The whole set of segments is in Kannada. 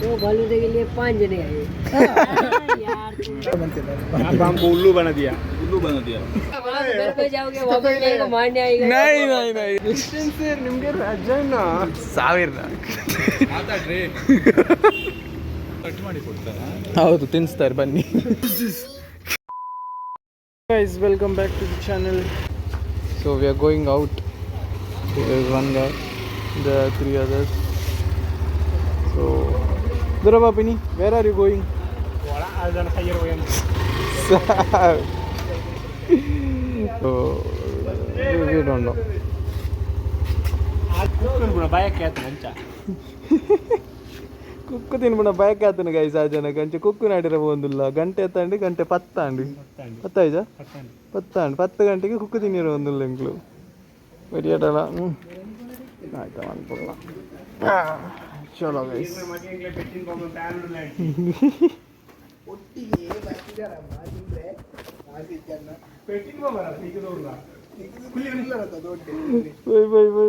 तो फालूदे के लिए 5 जने आए यार अब हमको उल्लू बना दिया घर पे जाओगे वापस मेरे को मारने आएगा नहीं ಡಿಸ್ಟೆನ್ಸ್ ನಿಮಗೆ ರಾಜಣ್ಣ ಸಾವಿರ ಮಾತಾಡ್ರಿ ಕಟ್ ಮಾಡಿ ಕೊಡ್ತಾರಾ ಹೌದು ತಿನ್ನಿಸ್ತಾರೆ ಬನ್ನಿ guys welcome back to the channel. So we are going out. There is one guy, there are 3 others. So Durava Pini, where are you going? So we don't know. కుక్కు తినకుండా బయక అతను గైస్ ఆ జన గంటే కుక్కు నాటిర పోందుల్లా గంటೆ ఎత్తండి గంಟೆ 10 అండి 10 ಐಜಾ 10 అండి 10 ಗಂಟೆಗೆ ಕುಕ್ಕು ತಿನ್ನಿರೋ ಒಂದುಲ್ಲ ಎಂಕ್ಲು ಬರಿಯಟಲ್ಲ ಆಯ್ತಾ ಅನ್ಕೊಳ್ಳ ಚಲೋ ಗೈಸ್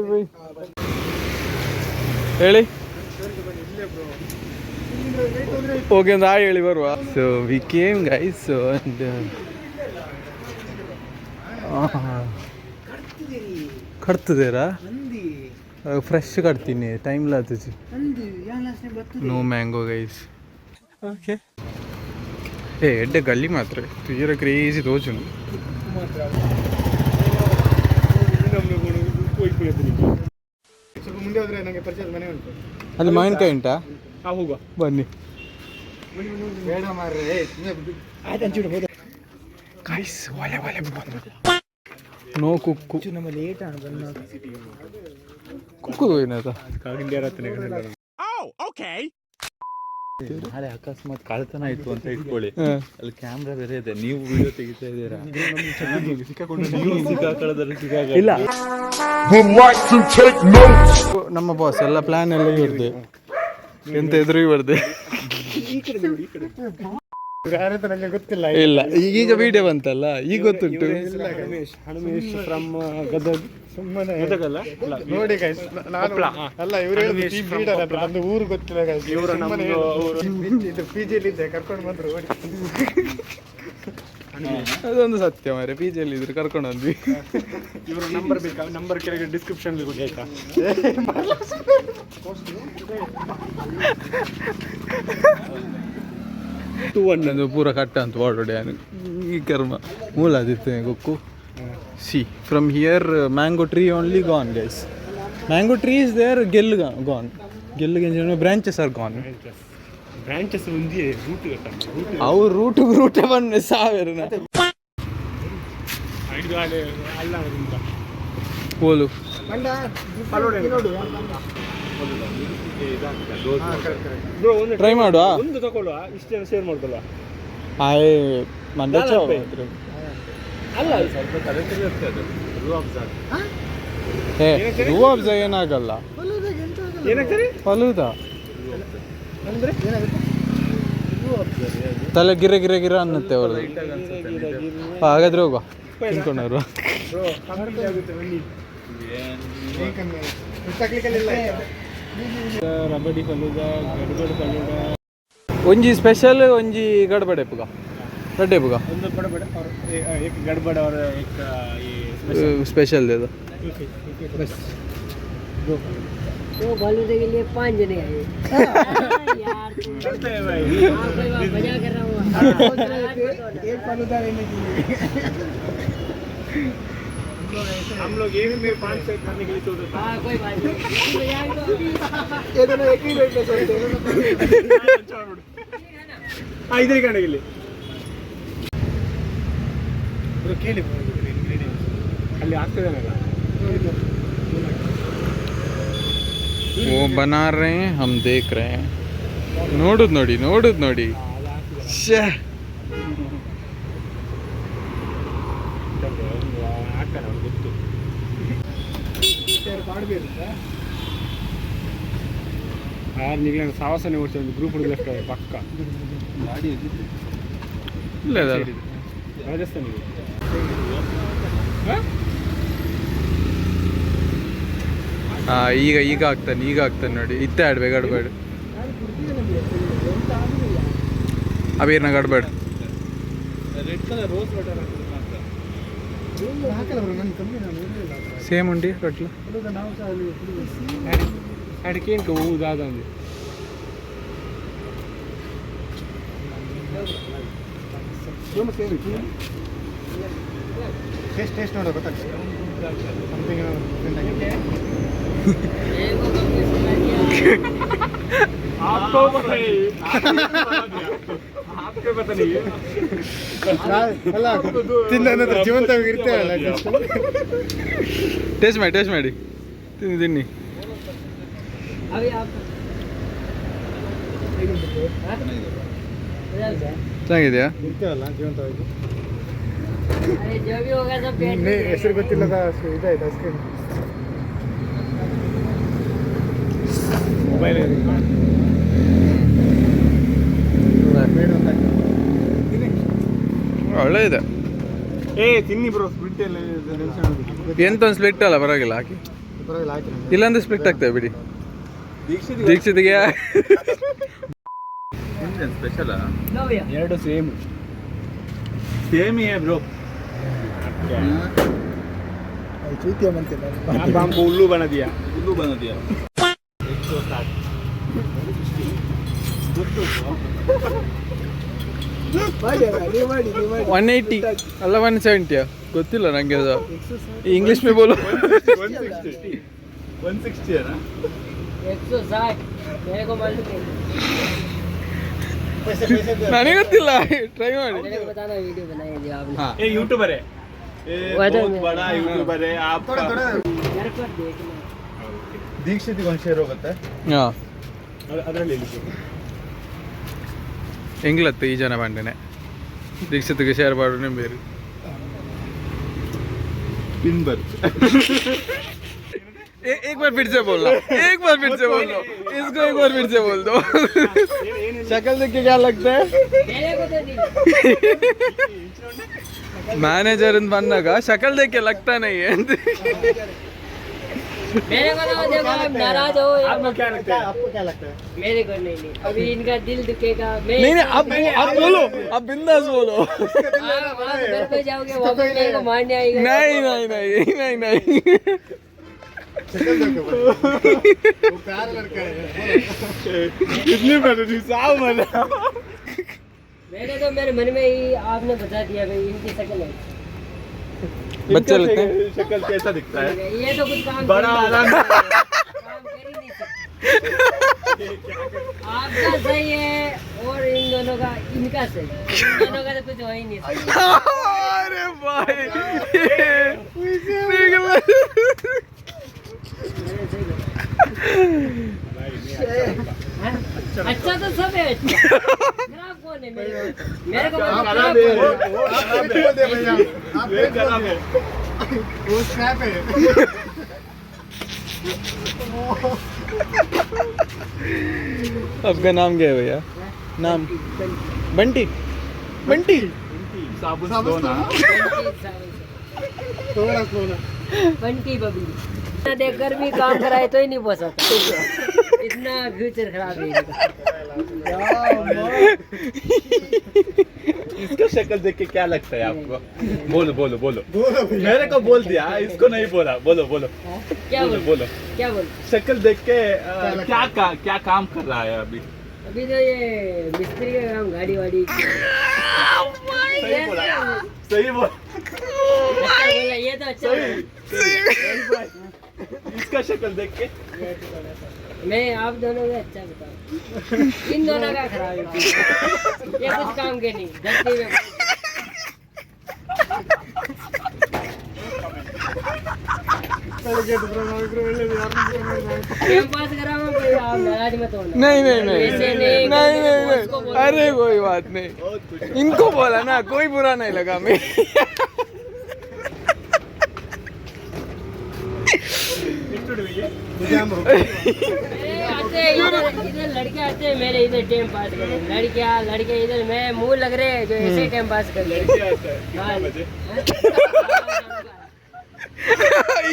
ಬೈ ಹೇಳಿ ಓಕೆ ಒಂದು ಹಾಯ್ ಹೇಳಿ ಬರುವ so we came guys so and ಕಟ್ತದೇರಾ ಫ್ರೆಶ್ ಕಟ್ತೀನಿ ಟೈಮ್ ಲಾತಜಿ ನೋ ಮ್ಯಾಂಗೋ ಗೈಸ್ ಓಕೆ ಏ ಎಡ್ಡೆ ಗಲ್ಲಿ ಮಾತ್ರ ತುಜರ ಕ್ರೇಜಿ ತೋಚುನು ಮುಂದೆ ಹೋದ್ರೆ ನನಗೆ ಪರಿಚಯದ ಮನೆ ಉಂಟು ಅಲ್ಲಿ ಮಾವಿನಕಾಯಿ ಉಂಟಾ ಹೋಗುವ ಬನ್ನಿ ಬೇಡ ಮಾರ್ರೆ ಆಯ್ತು ಹಂಚಿಡು ಹೋದ ಗೈಸ್ ಒಲೆ ನೋ ಕುಕ್ಕು ನಮ್ಮ ಲೇಟ್ ആണ് ಬಂದ ಕುಕ್ಕು ಏನಾದ ಕಾಗಿಂಡಿಯರ ಹತ್ರ ಓಕೆ ನಾಳೆ ಅಕಸ್ಮಾತ್ ಕಳ್ತನ ಆಯ್ತು ಅಂತ ಇಟ್ಕೊಳ್ಳಿ ಅಲ್ಲಿ ಕ್ಯಾಮ್ರಾ ಬೇರೆ ಇದೆ ನೀವು ವಿಡಿಯೋ ತೆಗಿತಾ ಇದ್ದೀರಾ ಇಲ್ಲ ನಮ್ಮ ಬಾಸ್ ಎಲ್ಲ ಪ್ಲಾನ್ ಎಲ್ಲ ಇವ್ರದ್ದು ಎಂತ ಎದುರು ಇವ್ರದ್ದು ನನಗೆ ಗೊತ್ತಿಲ್ಲ ಇಲ್ಲ ಈಗ ವಿಡಿಯೋ ಬಂತಲ್ಲ ಈಗ ಗೊತ್ತುಂಟು ಹನುಮೇಶ್ ಫ್ರಮ್ ಗದಗ್ ಸುಮ್ಮನೆ ಗದಗಲ್ಲ ನೋಡಿ ಗೈಸ್ ನಾನು ಅಲ್ಲ ಇವರು ಹೇಳಿದ್ರು ನಂದು ಊರು ಗೊತ್ತಿಲ್ಲ ಗೈಸ್ ಇವರು ಇದು ಪಿಜಿಯಲ್ಲಿ ಇದ್ದೆ ಕರ್ಕೊಂಡು ಬಂದ್ರು ಓಡಿ ಅದೊಂದು ಸತ್ಯ ಮಾರೆ ಪಿಜಿಯಲ್ಲಿ ಇದ್ರು ಕರ್ಕೊಂಡು ಬಂದ್ವಿ ಇವರ ನಂಬರ್ ಬೇಕಾ ನಂಬರ್ ಕೆಳಗೆ ಡಿಸ್ಕ್ರಿಪ್ಷನ್ ಕೊಡಿ ಆಯ್ತಾ ನಂದು ಪೂರ ಕಟ್ಟ ಅಂತ ಓಡೋಡೆ ಈ ಕರ್ಮ ಮೂಲ ಆದಿತ್ತು ಗೊಕ್ಕು see from here mango tree only gone guys mango tree is there ಗೆಲ್ ಗಾನ್ ಗೆಲ್ಲಿಗೆ ಬ್ರಾಂಚಸ್ ಆರ್ ಗಾನ್ ಬ್ರಾಂಚಸ್ ಒಂದೇ ರೂಟ್ ಅವ್ರು ರೂಟೇ ಬಂದು ಸಾವಿರ ಪೋಲು ಟ್ರೈ ಮಾಡುವ ಒಂದು ತಗೊಳ್ಳುವ ಇಷ್ಟೇನು ಶೇರ್ ಮಾಡ್ಕೊಳ್ಳುವ ಆಯ್ ಮಂಡ್ಯ ಅಲ್ಲ ಸ್ವಲ್ಪ ಕರೆಕ್ಟ್ ಇರ್ತದೆ ರೂವಾಬ್ಜ ಏನಾಗಲ್ಲ ಏನಾಗ್ತದೆ ಫಲೂದಾ ಅಂದ್ರೆ ತಲೆ ಗಿರ ಅನ್ನತ್ತೆ ಅವ್ರದ್ದು ಹಾಗಾದ್ರೆ ಹೋಗುವ ತಿನ್ಕೊಂಡವ್ರು ರಬಡಿ ಫಲೂದ ಗಡ್ಬಡ್ ಫಲೂದ ಒಂಜಿ ಸ್ಪೆಷಲ್ ಒಂಜಿ ಗಡ್ಬಡೆ ಪುಗ ರಡ್ಡೆ ಪುಗ ಒಂದು ಗಡ್ಬಡ और एक गड़बड़ और एक ये स्पेशल दे दो बस तो फालूदे के लिए 5 जने आए यार करते हैं भाई कोई मजा कर रहा हूँ एक फालूदा लेने के लिए हम लोग एक में 5 सेट खाने के लिए तो हाँ कोई बात नहीं ये दोनों एक ही रेट पे चलते हैं हाँ इधर ही खाने के लिए ಕೇಳಿ ಅಲ್ಲಿ ಆಗ್ತದೇನಲ್ಲ वो बना रहे हैं हम देख रहे हैं ನೋಡುದು ನೋಡಿ ಶ್ಯಾ ಆಗ್ತಾನೆ ಅವ್ನು ಗೊತ್ತು ಯಾರು ನಿಗಲ ಸಾಹಸನೆ ಓಡಿಸಿ ಒಂದು ಗ್ರೂಪ್ ಹುಡುಗ ಪಕ್ಕ ಗಾಡಿ ಇಲ್ಲ ರಾಜಸ್ಥಾನಿಗೆ ಈಗ ಆಗ್ತಾನೆ ನೋಡಿ ಇತ್ತೆ ಆಡ್ಬೇಕು ಆಡ್ಬೇಡ ಅಬೀರ್ನ ಗಡ್ಬೇಡ ರೆಡ್ ಕಲರ್ ರೋಸ್ ವಾಟರ್ ಮಾತ್ರ ಹಾಕಲ್ಲ ಬ್ರೋ ನನ್ನ ಕಮ್ಮಿ ನಾನು ಇರಲಿಲ್ಲ ಸೇಮ್ ಉಂಟಿ ರೊಟ್ಲು ನಾವು ಸಹ ಅಲ್ಲಿ ಅಡಿಕೆ ಇಂಕ ಹೂದಾದಂದು ಟೇಸ್ಟ್ ನೋಡೋ ಗೊತ್ತಾಗ್ತದೆ ಸಮಥಿಂಗ್ आपको पता नहीं आपको पता नहीं ಅಲ್ಲ ತಿಂದ ನಂತರ ಜೀವಂತವಾಗಿ ಇರ್ತೇವಲ್ಲ ಟೇಸ್ಟ್ ಮಾಡಿ ತಿನ್ನಿ अभी आप ಚೆನ್ನಾಗಿದೆಯಾ ಇರ್ತೇವಲ್ಲ ಜೀವಂತವಾಗಿ अरे जो भी होगा सब पेट में ಹೆಸರು ಗೊತ್ತಿಲ್ಲದ ಇದಾಯ್ತು ಐಸ್ಕ್ರೀಮ್ ಮೊಬೈಲ್ ಒಳ್ಳೆ ಇದೆ ತಿನ್ನಿ ಬ್ರೋ ಸ್ಪ್ಲಿಟ್ ಎಲ್ಲ ಎಂತ ಒಂದು ಸ್ಪ್ಲಿಟ್ ಅಲ್ಲ ಪರವಾಗಿಲ್ಲ ಹಾಕಿ ಪರವಾಗಿಲ್ಲ ಹಾಕಿ ಇಲ್ಲಾಂದ್ರೆ ಸ್ಪ್ಲಿಟ್ ಆಗ್ತದೆ ಬಿಡಿ ದೀಕ್ಷಿತಿಗೆ स्पेशल लो भैया ಎರಡು ಸೇಮ್ सेम ही है ब्रो ಚೂತಿಯ ಮಂತಿಲ್ಲ ಬಾಂಬು ಉಲ್ಲು ಬನ ದಿಯಾ उल्लू बना दिया 180 ಅಲ್ಲ 170 ಗೊತ್ತಿಲ್ಲ ನಂಗೆ ಅದು ಇಂಗ್ಲಿಷ್ ಮೇ ಬೋಲೋ 160 है ना 160 मेरे को मालूम नहीं ನನಗೆ ಗೊತ್ತಿಲ್ಲ ಟ್ರೈ ಮಾಡಿ मेरे को बताना वीडियो बनाई थी आपने हाँ ये यूट्यूबर है ये बहुत बड़ा यूट्यूबर है आप घर पर देखना दीक्षित ಒಂದು ಶೇರ್ ಹೋಗುತ್ತೆ ಹಾಂ ಅದರಲ್ಲಿ ಎಂಗ್ಲತ್ತು ಈ ಜನ ಬಂಡನೆ ದೀಕ್ಷಿತ್ಗೆ ಶೇರ್ ಮಾಡೋಣ ಬೇರೆ पिन भर एक बार फिर से बोलना एक बार फिर से बोल दो इसको एक बार फिर से बोल दो शक्ल देख के क्या लगता है मेरे को तो नहीं मैनेजर ಬಂದಾಗ शक्ल देख के लगता नहीं है मेरे को तो देखो आप नाराज हो या आपको क्या लगता है मेरे को नहीं अभी इनका दिल दुखेगा मैं नहीं नहीं अब बोलो अब बिंदास बोलो आप घर पे जाओगे वापस मेरे को मारने आएगा नहीं नहीं नहीं नहीं नहीं वो प्यार लड़का है कितनी बार साहब मैंने मैंने तो मेरे मन में ही आपने बता दिया भाई इनकी शक्ल है बच्चे लगते हैं शक्ल कैसा दिखता है ये तो कुछ काम बड़ा कर ही आराम नहीं- काम कर ही नहीं सकते आपका सही है और इन दोनों का इनका सही इन दोनों का तो कुछ हो ही नहीं सकता अरे भाई हाँ? अच्छा तो सब है अच्छा खराब कौन है मेरे को मतलब खराब खराब है। कौन है? आप बोल दे भैया आप ये खराब है वो स्क्रैप है आपका नाम क्या है भैया नाम बंटी बंटी साबुन दो ना थोड़ा थोड़ा बंटी बबली इतना देखकर भी काम कराए तो ही नहीं पहुंचा इतना फ्यूचर खराब है इनका। इसका शक्ल देख के क्या लगता है आपको बोलो बोलो बोलो बोलो भैया मेरे को बोल दिया इसको नहीं बोला बोलो बोलो क्या बोलो बोल बोलो क्या बोल शक्ल देख के क्या काम कर रहा है अभी अभी तो ये मिस्त्री का काम गाड़ी वाड़ी सही बोला सही बोला अच्छा बोला ये तो अच्छा बोला। इसका शक्ल देख के मैं आप दोनों का अच्छा बताऊं इन दोनों का खराब है ये कुछ काम के नहीं धरती में गेट ब्रो नाविक्रो ಒಳ್ಳೆದು ಯಾರನ್ನ टाइम पास करा मैं कोई आप नाराज मत होना नहीं नहीं नहीं ऐसे नहीं नहीं नहीं, नहीं उसको बोलो। अरे कोई बात नहीं इनको बोला ना कोई बुरा नहीं लगा मैं ನಿಜಾಮ್ ಬ್ರೋ अरे आते हैं इधर लड़के आते हैं मेरे इधर टाइम पास कर लड़कियाँ लड़के इधर मैं मुंह लग रहे हैं जो ऐसे टाइम पास कर ले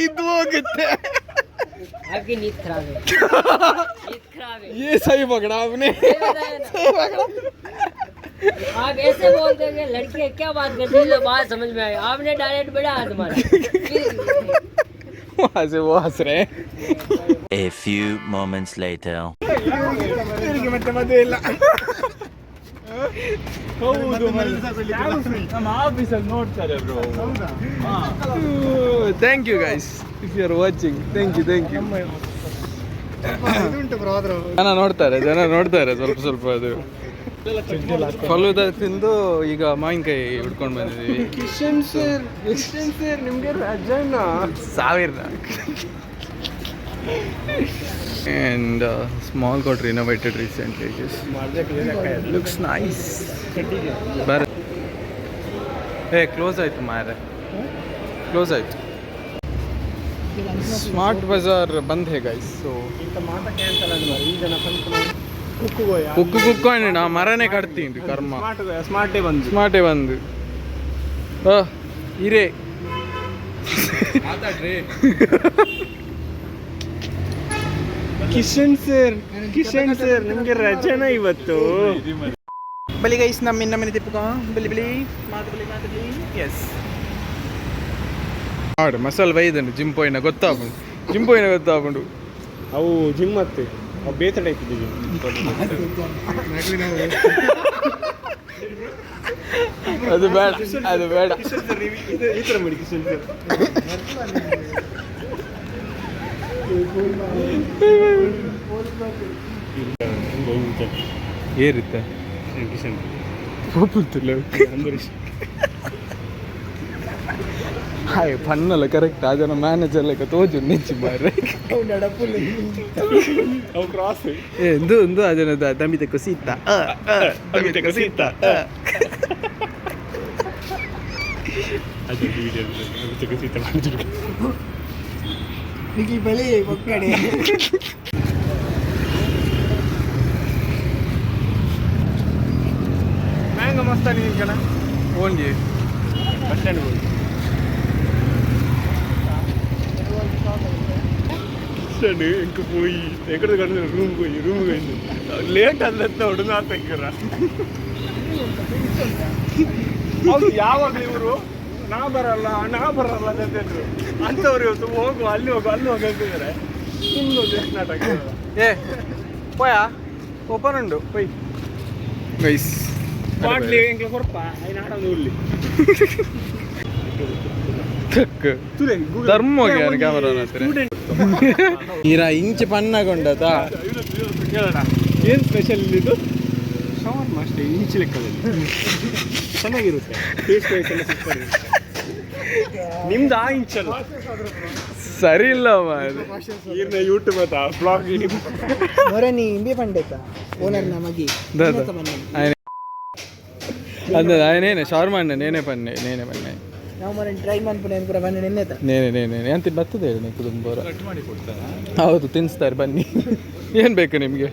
ಇದು कितने आपकी नींद खराब है नींद खराब है ये सही पकड़ा आपने ये बताया ना। सही पकड़ा आप ऐसे बोलते हैं लड़की क्या बात करती है, बात समझ में आई, आपने डायरेक्ट बढ़ा तुम्हारा। वहाँ से वो हंस रहे हैं. A few moments later. ಮತ್ತೆ ಮದುವೆ ಇಲ್ಲ. ಹೌದು ನಮ್ಮ ಆಫೀಸಲ್ಲಿ ನೋಡ್ತಾರೆ bro. Thank you guys if you are watching. Thank you ಇದುಂಟು ಬ್ರೋ ಆದ್ರೂ ಜನ ನೋಡ್ತಾರೆ ಸ್ವಲ್ಪ ಅದು ಫಲೂದ ತಿಂದು ಈಗ ಮಾವಿನಕಾಯಿ ಹಿಡ್ಕೊಂಡು ಬಂದಿದ್ದೀವಿ. ಕಿಶನ್ ಸರ್ ನಿಮಗೆ ರಜನ 1000 and small got renovated recently. Looks nice. Hey, close ಆಯ್ತು ಮಾರೆ, ಕ್ಲೋಸ್ ಆಯ್ತು. ಸ್ಮಾರ್ಟ್ ಬಜಾರ್ ಬಂದ್ ಹೇ ಗೈಸ್. ಸೊ ಕುಕ್ಕು ಅಂడి ನಾ ಮರನೇ ಕಟ್ತೀನಿ ಕರ್ಮ. ಸ್ಮಾರ್ಟೇ ಬಂದು ಹಿರೇ ಕಿಶನ್ ಸರ್ ನಿಮಗೆ ರಜನ ಇವತ್ತು. ಬಲಿ ಗೈಸ್ ನಮ್ಮ ತಿಪ್ಪಕ ಬಲಿ ಎಸ್ ಆಡು ಮಸಾಲೆ ಬೈದನು ಜಿಮ್ ಪೋಯಿನ ಗೊತ್ತಾಗ್ಬಿಡು. ಅವು ಜಿಮ್ ಮತ್ತೆ ಅವು ಬೇತ ಟೈಪ್ ಇದ್ದೀವಿ. ಅದು ಬೇಡ ಈ ಥರ ಮಾಡಿ ಕಿಶನ್ ಸರ್. ಏರಿತ್ತ ಕಿಶನ್ ಒಪ್ಪುತ್ತಿಲ್ಲ ಹಾಯ್ ಪನ್ನಲ್ಲ ಕರೆಕ್ಟ್ ಅದನ್ನ ಮ್ಯಾನೇಜರ್ ಲೆಕ್ಕ ತೋಜು ನಿಂಚು ಮಾರ್ರೆ. ಅವು ಕ್ರಾಸ್ ಎಂದು ಅದನ್ನ ತಮಿತೆ ಕೊಸಿತ್ತ ಅದು ವಿಡಿಯೋ ಕಸಿತ ಮಾಡಿದ್ರು. ಮ್ಯಾಂಗ ಮಸ್ತ ನೀನು ಕಣ ಓನ್ಗೆ ಬಸ್ ಸ್ಟ್ಯಾಂಡ್ ಹೋಗಿ ఇంక పోయి ఎక్కడ కడుతున్నారు రూమ్ పోయింది లేట్ అందంతా ಹೊಡೆದ ತೆಗ್ಗರ ಅವ್ರು ಯಾವಾಗ ಇವರು ನಾ ಬರಲ್ಲ ಅಂತಿದ್ರು ಅಂಥವ್ರು ಇವತ್ತು ಹೋಗು ಅಲ್ಲಿ ಹೋಗು ಅಂತಿದ್ದಾರೆ. ಇನ್ನೊಂದು ಎಷ್ಟು ನಾಟಕ ಏ పోయా ఓపెన్ ఉండు పోయి గైస్ ಮಾಡ್ಲಿ ಇಂಕ ಕೊರಪ ಐನ ಆಡ ನೋಡ್ಲಿ ಧರ್ಮ ಕ್ಯಾಮರಾ ಇಂಚು ಪನ್ನಗೊಂಡತಾ ಹೇಳೋಣ ಏನು ಸ್ಪೆಷಲ್ ಇದು ಶವರ್ಮ ಅಷ್ಟೇ ಇಂಚು ಲೆಕ್ಕದಲ್ಲಿ ಚೆನ್ನಾಗಿರುತ್ತೆ. ಟೇಸ್ಟ್ ವೈಸ್ ಎಲ್ಲ ಸೂಪರ್ ಇರುತ್ತೆ. ನಿಮ್ದು ಆ ಇಂಚಲ್ಲ ಸರಿ ಇಲ್ಲ ಈರ್ನ ಯೂಟ್ಯೂಬ್ ಆಯ್ತಾ ಬ್ಲಾಗ್ ಮೊರನಿ ಇಂಬಿ ಪಂಡೇತ ಓನರ್ನ ಮಗಿ ಅದು నేనే ಶಾರ್ಮಾ నేనే పన్నే ನಾವು ಮೊರನಿ ಟ್ರೈ ಮಾಡ್ಬಿಟ್ಟು ಪೂರ ಬನ್ನಿ ನೆನ್ನೆತ నేనే ಅಂತ ಬರ್ತದೆ ಹೇಳಿ ನೀವು ಕುದುಂಬೋರ ಹೌದು ತಿನ್ನಿಸ್ತಾರೆ ಬನ್ನಿ. ಏನು ಬೇಕು ನಿಮಗೆ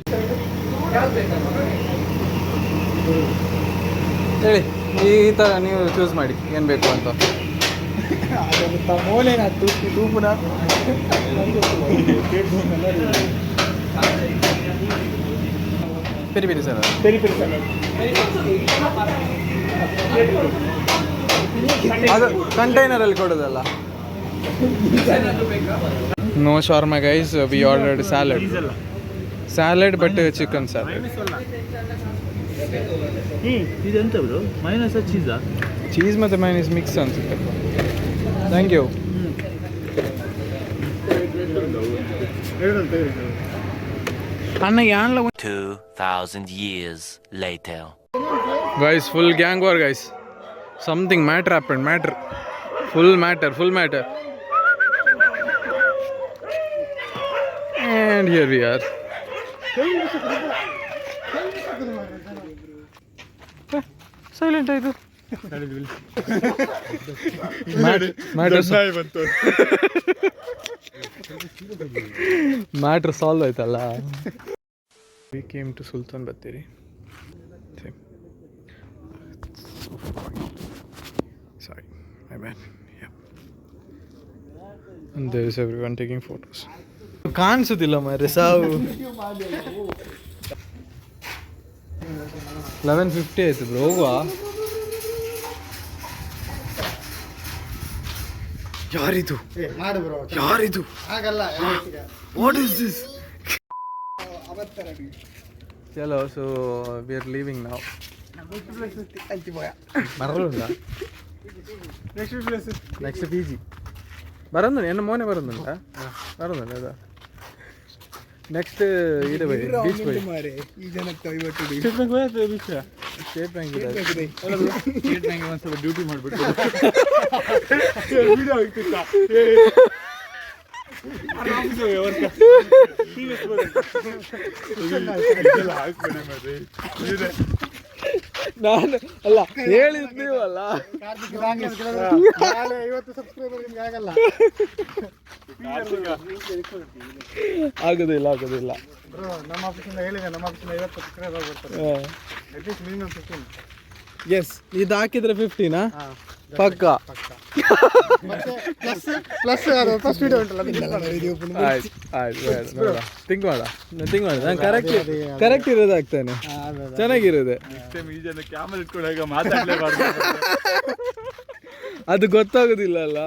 ಹೇಳಿ ಈ ಥರ ನೀವು ಚೂಸ್ ಮಾಡಿ ಏನು ಬೇಕು ಅಂತ. ಮೋಲೇನ ತೂಪುನ ಪೆರಿ ಸರ್ ಅದು ಕಂಟೈನರಲ್ಲಿ ಕೊಡೋದಲ್ಲ. No Sharma guys, we ordered salad but chicken salad. ಇದೆಂತ ಬ್ರೋ ಮೈನಸ್ ಚೀಸಾ? ಚೀಸ್ ಮತ್ತು ಮೈನಸ್ ಮಿಕ್ಸ್ ಅನ್ಸುತ್ತೆ. Thank you. ಅಣ್ಣಗೆ ಆನ್ಲ 2000 years later. Guys, full gang war, guys. Something matter happened. Full matter. And here we are. Silent ಆಯ್ತು. ಮ್ಯಾಟ್ರ್ ಸಾಲ್ವ್ ಆಯ್ತಲ್ಲ. We came to Sultan Bathery. Sorry, my bad. Yeah. And there is everyone taking photos. ಕಾಣಿಸುತ್ತಿಲ್ಲ ಮಾರೆ ಸಾವು. 11:50 ಆಯ್ತು ಬ್ರೋ, ಹೋಗುವ. ಯಾರಿದು ಮಾಡು ಬ್ರೋ, ಯಾರಿದು ಆಗಲ್ಲ. What is this? ಚಲೋ, ಸೊ ವಿ ಆರ್ ಲೀವಿಂಗ್ ನಾವು. ಬರಲ್ಲ ನೆಕ್ಸ್ಟ್ ಪಿ ಜಿ ಬರೋದು ಎನ್ನ ಮೋನೆ ಬರೋದುಂಟಾ? ಬರೋದುಂಟ ಅದ ನೆಕ್ಸ್ಟ್ ಇದು ಬೈ ಬೀಚ್ ಬೈ ಈ ಜನಕ್ಕೆ 50 ಸ್ಟೇಟ್ ಬ್ಯಾಂಕ್ ಇದೆ. ಸ್ಟೇಟ್ ಬ್ಯಾಂಕ್ ಒಂದು ಸ್ವಲ್ಪ ಡ್ಯೂಟಿ ಮಾಡಿಬಿಟ್ಟು ನಾನು ಅಲ್ಲ ಹೇಳಿದ್ದೀವಲ್ಲ, ನಾಳೆ 50 ಸಬ್ಸ್ಕ್ರೈಬರ್ ನಿಮ್ಗೆ ಆಗಲ್ಲ. ಆಗೋದಿಲ್ಲ ಬ್ರೋ, ನಮ್ಮ ಆಫೀಸಿಂದ ಹೇಳಿದೆ, ನಮ್ಮ ಆಫೀಸಿಂದ 50 ಸಬ್ಸ್ಕ್ರೈಬರ್ ಬರ್ತಾರೆ. At least minimum 15. ಎಸ್, ಇದು ಹಾಕಿದ್ರೆ 15ನಾ? ಪಕ್ಕ. ಮತ್ತೆ ಪ್ಲಸ್ ಅದು ಫಸ್ಟ್ ವಿಡಿಯೋ ಉಂಟಲ್ಲ, ಆಯ್ತು ಥಿಂಕ್ ಮಾಡ ನಾನು ಕರೆಕ್ಟ್ ಇರೋದು ಆಗ್ತಾನೆ, ಚೆನ್ನಾಗಿರೋದೆ. ಈ ಜನ ಕ್ಯಾಮರಾ ಇಟ್ಕೊಂಡಾಗ ಮಾತಾಡಲೇಬಾರ್ದು. ಅದು ಗೊತ್ತಾಗೋದಿಲ್ಲ ಅಲ್ಲ.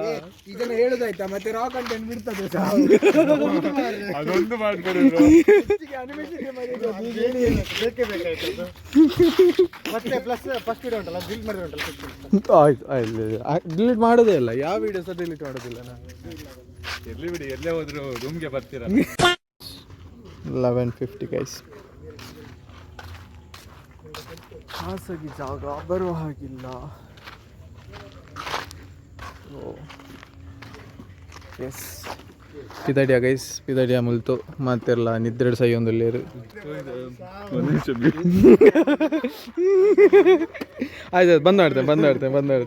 ಇದನ್ನ ಹೇಳುದಾಯ್ತಾ, ಮತ್ತೆ ರಾ ಕಂಟೆಂಟ್ ಬಿಡ್ತದೆ ಅದೊಂದು ಮಾಡ್ಕೊಡಿ. ಬೇಕೇ ಬೇಕಾಯ್ತು ಅದು. ಮತ್ತೆ ಪ್ಲಸ್ ಫಸ್ಟ್ ವಿಡಿಯೋ ಉಂಟಲ್ಲ, ಡಿಲೀಟ್ ಮಾಡಿದ್ರೆ ಉಂಟಲ್ಲ, ಆಯ್ತು ಡಿಲೀಟ್ ಮಾಡೋದೇ ಇಲ್ಲ, ಯಾವ ವಿಡಿಯೋ ಸಹ ಡಿಲೀಟ್ ಮಾಡೋದಿಲ್ಲ ನಾನು. ಎಲ್ಲಿ ಬಿಡಿ, ಎಲ್ಲೇ ಹೋದ್ರು ರೂಮ್ಗೆ ಬರ್ತೀರ. 11:50 ಗೈಸ್. ಖಾಸಗಿ ಜಾಗ ಬರುವ ಹಾಗಿಲ್ಲ. ಎಸ್ ಪಿದಡಿಯ ಗೈಸ್, ಪಿದಡಿಯ ಮುಲ್ತು ಮತ್ತೆಲ್ಲ ನಿದ್ರೆಡು ಸೈ ಒಂದು ಲೇರು. ಆಯ್ತು ಬಂದ್ ಮಾಡ್ತೇನೆ